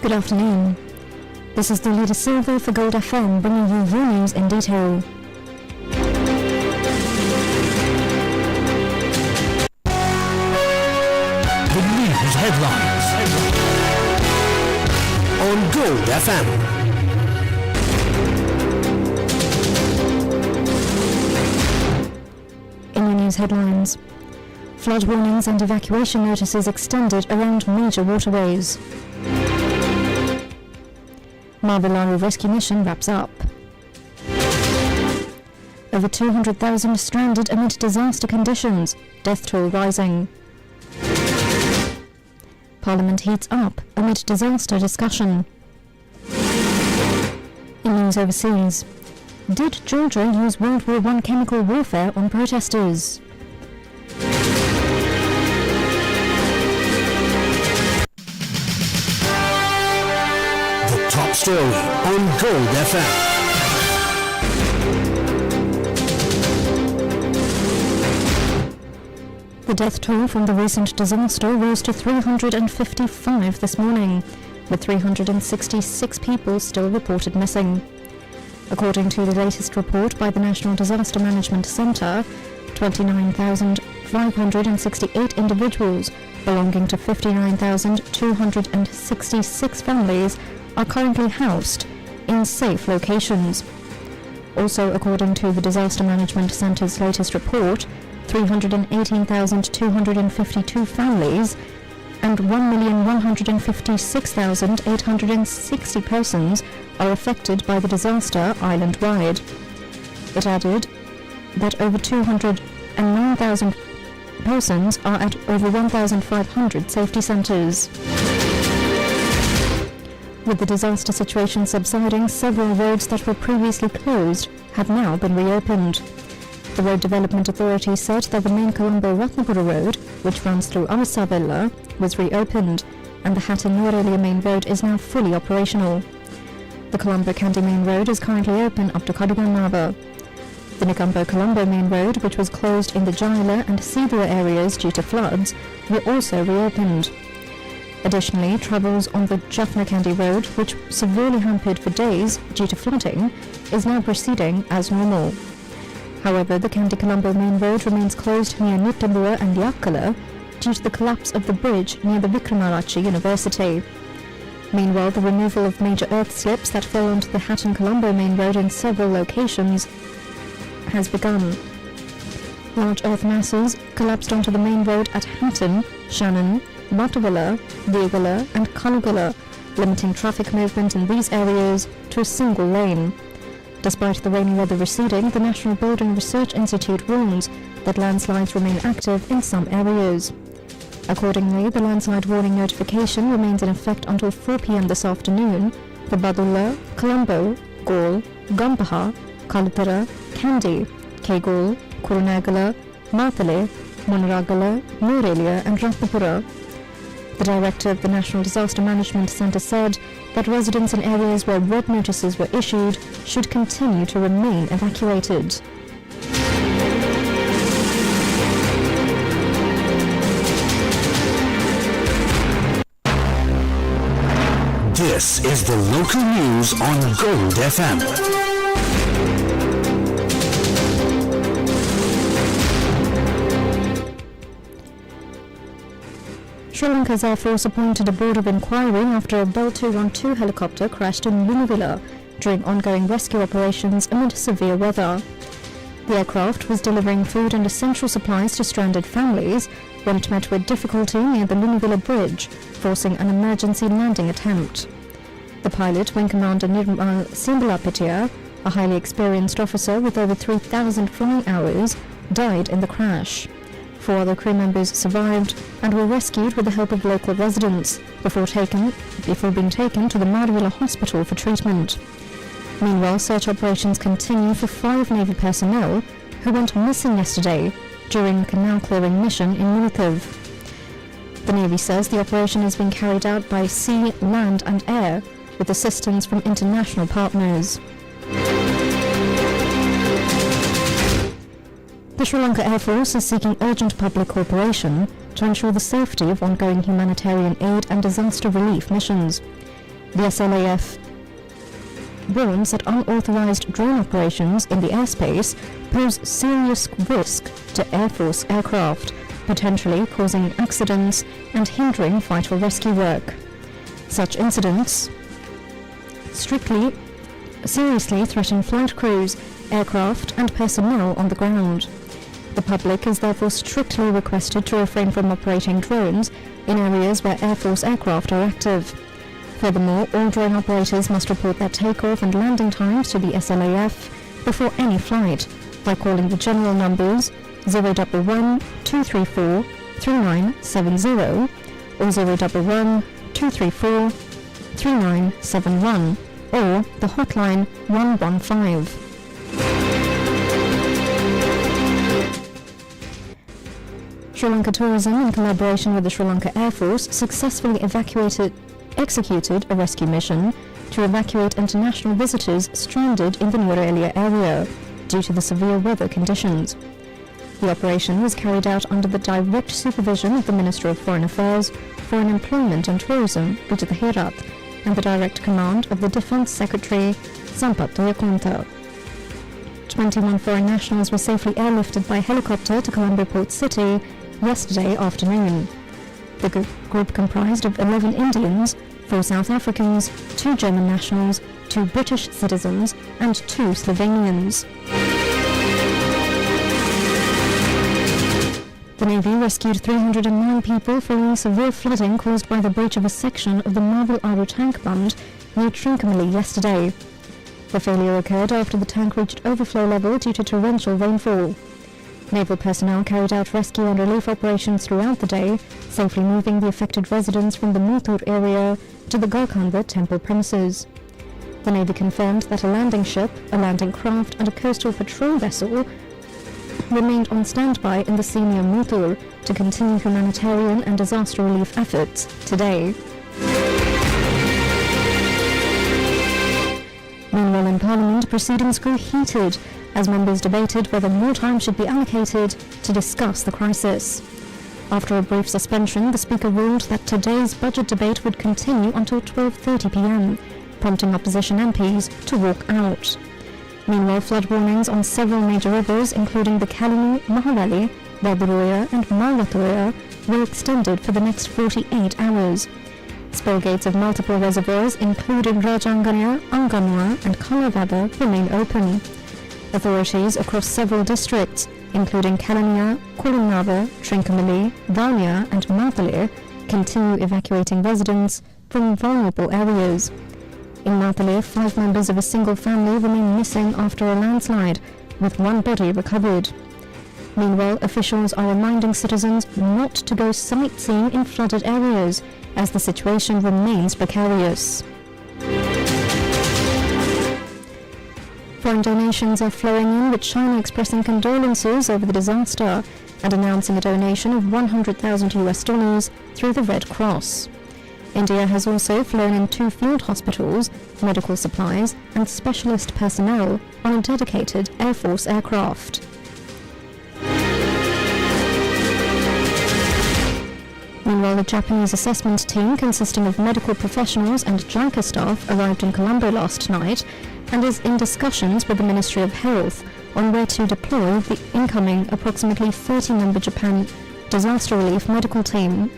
Good afternoon. This is the Leader Silver for Gold FM, bringing you your news in detail. The news headlines on Gold FM. In your news headlines, flood warnings and evacuation notices extended around major waterways. Marvilaro rescue mission wraps up. Over 200,000 stranded amid disaster conditions, death toll rising. Parliament heats up amid disaster discussion. In news overseas, did Georgia use World War I chemical warfare on protesters? The top story on Gold FM. The death toll from the recent disaster rose to 355 this morning, with 366 people still reported missing. According to the latest report by the National Disaster Management Centre, 29,568 individuals belonging to 59,266 families are currently housed in safe locations. Also, according to the Disaster Management Centre's latest report, 318,252 families and 1,156,860 persons are affected by the disaster island-wide. It added that over 209,000 persons are at over 1,500 safety centres. With the disaster situation subsiding, several roads that were previously closed have now been reopened. The Road Development Authority said that the main Colombo-Ratnapura road, which runs through Arsavilla, was reopened, and the Hatton-Norelia main road is now fully operational. The Colombo-Kandy main road is currently open up to Kaduganava. The Nikambo-Colombo main road, which was closed in the Jaila and Sibua areas due to floods, were also reopened. Additionally, travels on the Jaffna-Kandy road, which severely hampered for days due to flooding, is now proceeding as normal. However, the Kandy-Colombo main road remains closed near Nutambua and Yakala due to the collapse of the bridge near the Vikramarachi University. Meanwhile, the removal of major earth slips that fell onto the Hatton-Colombo main road in several locations has begun. Large earth masses collapsed onto the main road at Hatton, Shannon, Matawala, Diagala and Kalugala, limiting traffic movement in these areas to a single lane. Despite the rainy weather receding, the National Building Research Institute warns that landslides remain active in some areas. Accordingly, the landslide warning notification remains in effect until 4 p.m. this afternoon for Badulla, Colombo, Gaul, Gampaha, Kalutara, Kandy, Kegul, Kurunagala, Mathale, Monaragala, Norelia and Ratnapura. The director of the National Disaster Management Centre said that residents in areas where red notices were issued should continue to remain evacuated. This is the local news on Gold FM. Sri Lanka's Air Force appointed a board of inquiry after a Bell 212 helicopter crashed in Lunavilla during ongoing rescue operations amid severe weather. The aircraft was delivering food and essential supplies to stranded families when it met with difficulty near the Lunavilla Bridge, forcing an emergency landing attempt. The pilot, Wing Commander Nirmal Simbalapitiya, a highly experienced officer with over 3,000 flying hours, died in the crash. 4 other crew members survived and were rescued with the help of local residents before being taken to the Marvilla Hospital for treatment. Meanwhile, search operations continue for 5 Navy personnel who went missing yesterday during a canal clearing mission in Milithiv. The Navy says the operation is being carried out by sea, land and air with assistance from international partners. The Sri Lanka Air Force is seeking urgent public cooperation to ensure the safety of ongoing humanitarian aid and disaster relief missions. The SLAF warns that unauthorized drone operations in the airspace pose serious risk to Air Force aircraft, potentially causing accidents and hindering fight or rescue work. Such incidents seriously threaten flight crews, aircraft and personnel on the ground. The public is therefore strictly requested to refrain from operating drones in areas where Air Force aircraft are active. Furthermore, all drone operators must report their takeoff and landing times to the SLAF before any flight by calling the general numbers 011 234 3970 or 011 234 3971 or the hotline 115. Sri Lanka Tourism, in collaboration with the Sri Lanka Air Force, successfully executed a rescue mission to evacuate international visitors stranded in the Nuwara area due to the severe weather conditions. The operation was carried out under the direct supervision of the Minister of Foreign Affairs, Foreign Employment and Tourism, Vijay Herath, and the direct command of the Defence Secretary, Sampat Toyakonta. 21 foreign nationals were safely airlifted by helicopter to Colombo Port City yesterday afternoon. The group comprised of 11 Indians, 4 South Africans, 2 German nationals, 2 British citizens, and 2 Slovenians. The Navy rescued 309 people following severe flooding caused by the breach of a section of the Marvel Aru tank bund near Trincomalee yesterday. The failure occurred after the tank reached overflow level due to torrential rainfall. Naval personnel carried out rescue and relief operations throughout the day, safely moving the affected residents from the Multur area to the Golkanda temple premises. The Navy confirmed that a landing ship, a landing craft and a coastal patrol vessel remained on standby in the sea near Multur to continue humanitarian and disaster relief efforts today. Meanwhile, in Parliament, proceedings grew heated as members debated whether more time should be allocated to discuss the crisis. After a brief suspension, the Speaker ruled that today's budget debate would continue until 12:30 p.m, prompting opposition MPs to walk out. Meanwhile, flood warnings on several major rivers, including the Kalini, Mahavali, Baburoya and Malatoya, were extended for the next 48 hours. Spill gates of multiple reservoirs, including Rajanganya, Anganwa and Kalavada, remain open. Authorities across several districts, including Kalania, Kolinava, Trincomalee, Vanya and Matale, continue evacuating residents from vulnerable areas. In Matale, 5 members of a single family remain missing after a landslide, with 1 body recovered. Meanwhile, officials are reminding citizens not to go sightseeing in flooded areas, as the situation remains precarious. Foreign donations are flowing in, with China expressing condolences over the disaster and announcing a donation of $100,000 through the Red Cross. India has also flown in 2 field hospitals, medical supplies and specialist personnel on a dedicated Air Force aircraft. Meanwhile, the Japanese assessment team consisting of medical professionals and JICA staff arrived in Colombo last night and is in discussions with the Ministry of Health on where to deploy the incoming approximately 30-member Japan disaster relief medical team.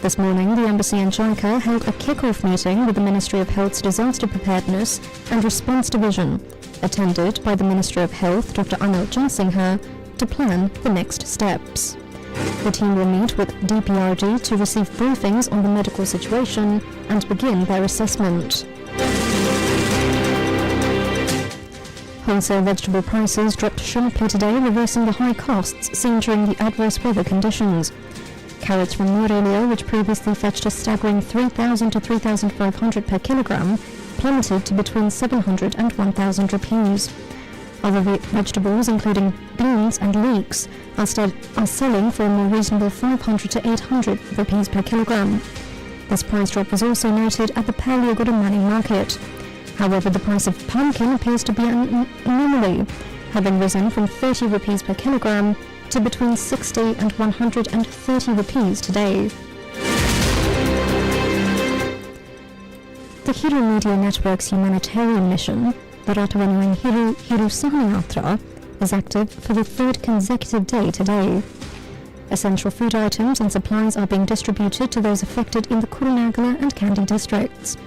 This morning, the Embassy and JICA held a kick-off meeting with the Ministry of Health's Disaster Preparedness and Response Division, attended by the Minister of Health, Dr. Anil Jaisinghe, to plan the next steps. The team will meet with DPRD to receive briefings on the medical situation and begin their assessment. Wholesale vegetable prices dropped sharply today, reversing the high costs seen during the adverse weather conditions. Carrots from Morelia, which previously fetched a staggering 3,000 to 3,500 per kilogram, plummeted to between 700 and 1,000 rupees. Other vegetables, including beans and leeks, are selling for a more reasonable 500 to 800 rupees per kilogram. This price drop was also noted at the Paliagoda Manning market. However, the price of pumpkin appears to be an anomaly, having risen from 30 rupees per kilogram to between 60 and 130 rupees today. The Hiru Media Network's humanitarian mission, the Ratawanuang Hiru Sahanayatra, is active for the third consecutive day today. Essential food items and supplies are being distributed to those affected in the Kurunagala and Kandy districts.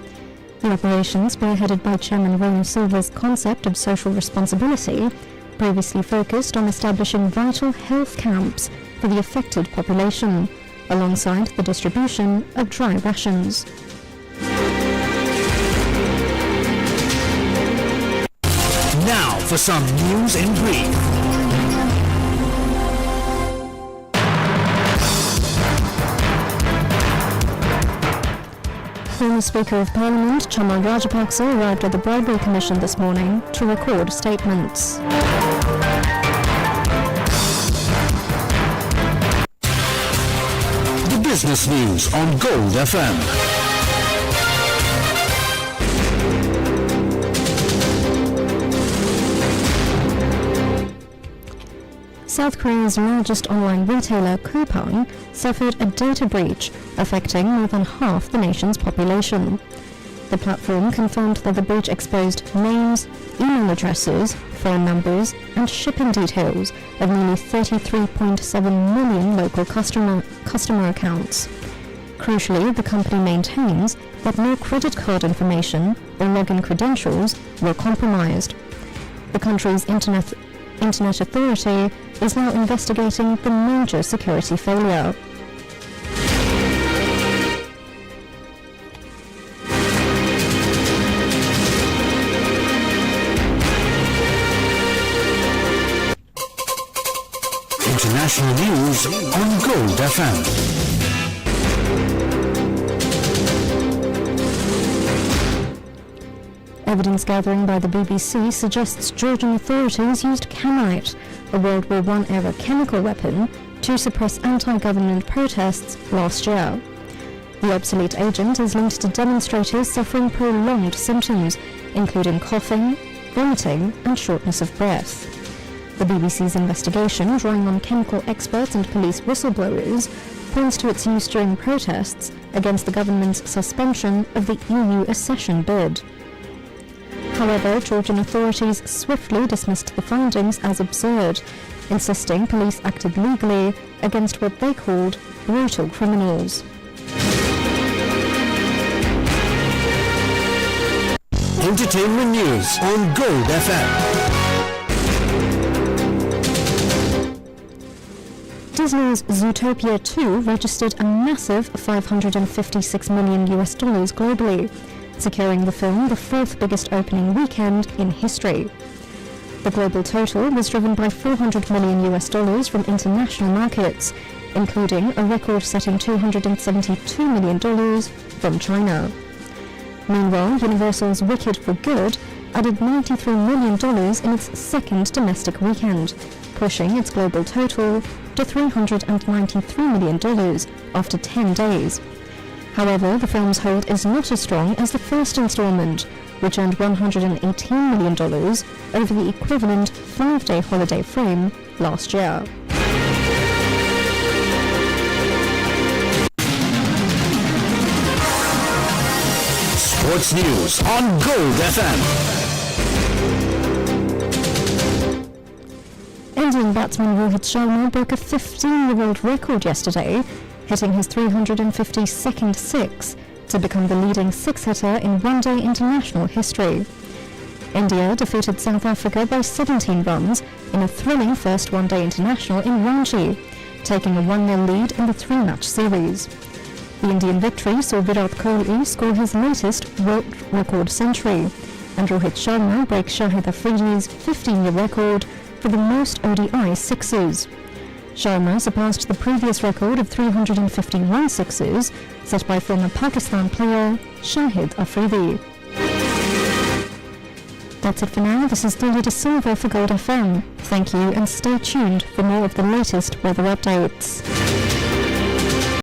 The operation, spearheaded by Chairman Ronu Silva's concept of social responsibility, previously focused on establishing vital health camps for the affected population, alongside the distribution of dry rations. Now for some news in brief. Former Speaker of Parliament Chamal Rajapaksa arrived at the Bribery Commission this morning to record statements. The business news on Gold FM. South Korea's largest online retailer, Coupang, suffered a data breach affecting more than half the nation's population. The platform confirmed that the breach exposed names, email addresses, phone numbers, and shipping details of nearly 33.7 million local customer accounts. Crucially, the company maintains that no credit card information or login credentials were compromised. The country's Internet Authority is now investigating the major security failure. International news on Gold FM. Evidence gathering by the BBC suggests Georgian authorities used Camite, a World War I-era chemical weapon, to suppress anti-government protests last year. The obsolete agent is linked to demonstrators suffering prolonged symptoms, including coughing, vomiting, and shortness of breath. The BBC's investigation, drawing on chemical experts and police whistleblowers, points to its use during protests against the government's suspension of the EU accession bid. However, Georgian authorities swiftly dismissed the findings as absurd, insisting police acted legally against what they called brutal criminals. Entertainment news on Gold FM. Disney's Zootopia 2 registered a massive $556 million globally, securing the film the fourth biggest opening weekend in history. The global total was driven by $400 million from international markets, including a record-setting $272 million from China. Meanwhile, Universal's Wicked for Good added $93 million in its second domestic weekend, pushing its global total to $393 million after 10 days. However, the film's hold is not as strong as the first installment, which earned $118 million over the equivalent 5-day holiday frame last year. Sports news on Gold FM. Indian batsman Rohit Sharma broke a 15-year-old record yesterday, hitting his 352nd six to become the leading six-hitter in one-day international history. India defeated South Africa by 17 runs in a thrilling first one-day international in Ranchi, taking a 1-0 lead in the three-match series. The Indian victory saw Virat Kohli score his latest world record century, and Rohit Sharma break Shahid Afridi's 15-year record for the most ODI sixes. Sharma surpassed the previous record of 351 sixes set by former Pakistan player Shahid Afridi. That's it for now. This is Lily De Silva for Gold FM. Thank you and stay tuned for more of the latest weather updates.